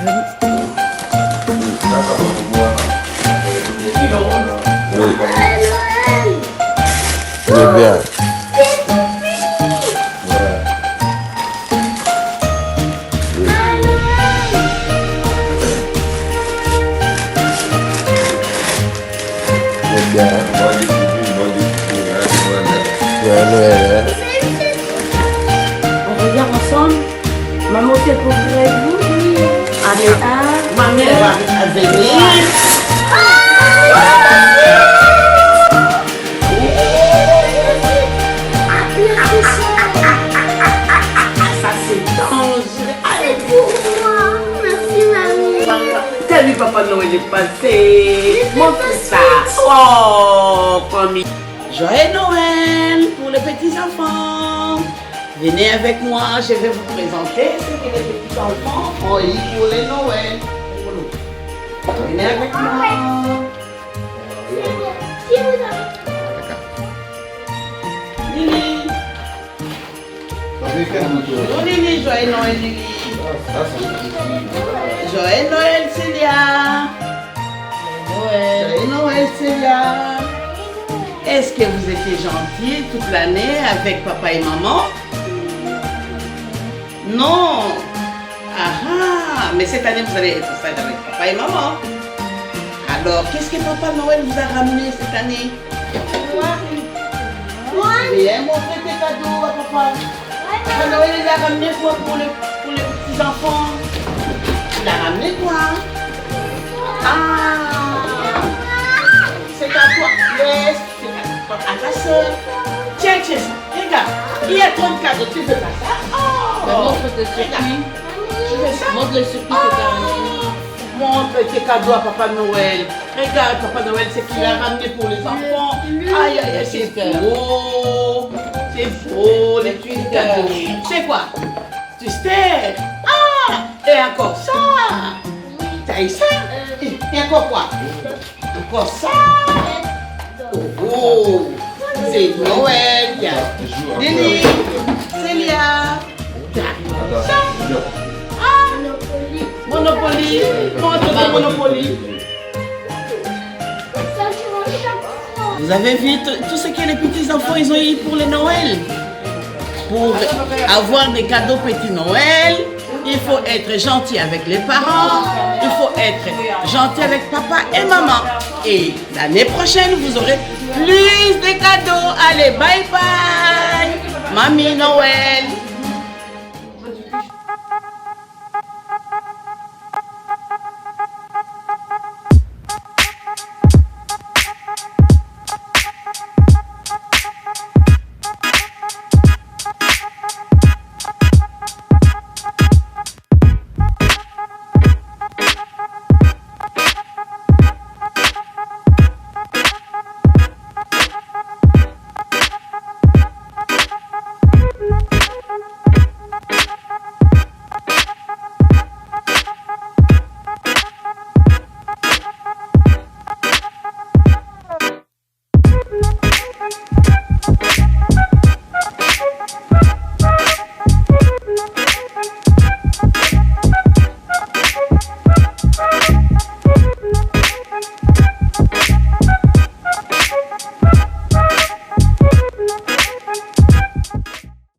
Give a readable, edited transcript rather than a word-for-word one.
Oui. Très bien. Bien. Joyeux Noël. On regarde ensemble. Maman, c'est pour vous. Allez, Ma mère va venir. Ça c'est dangereux. Allez, t'as vu Papa Noël est passé. Montre ça. Oh, famille. Joyeux Noël pour les petits enfants. Venez avec moi, je vais vous présenter ce que les petits enfants ont eu pour les Noël. Venez avec moi. Lily. Bonjour Lily, joyeux Noël Lily. Joyeux Noël Célia. Joyeux Noël Célia. Est-ce que vous étiez gentils toute l'année avec papa et maman? Non. Ah, mais cette année vous allez être seul avec papa et maman. Alors, qu'est-ce que Papa Noël vous a ramené cette année? Viens montrer tes cadeaux à papa. Papa Noël il a ramené quoi pour les petits enfants? Il a ramené quoi? Ah, c'est à toi. Laisse, c'est à ta soeur. Tiens, tiens, regarde. Il y a trop de cadeaux, tu veux pas ça? Oh, montre le circuit. tu veux ça? Montre le circuit que t'as ramené. Montre tes cadeaux à Papa Noël. Regarde Papa Noël, c'est qu'il a ramené pour les enfants. Aïe, aïe, aïe, c'est faux. C'est faux, les petits cadeaux. C'est quoi? Tu sais? Ah, et encore ça. T'as eu ça? Et encore quoi? Encore ça. Oh, c'est Noël. Lily, Célia. Ça. Ah, Monopoly. Montre le Monopoly. Vous avez vu tout ce que les petits enfants ils ont eu pour le Noël? Pour avoir des cadeaux petit Noël, il faut être gentil avec les parents, il faut être gentil avec papa et maman. Et l'année prochaine, vous aurez plus de cadeaux. Allez, bye bye, Mamie Noël.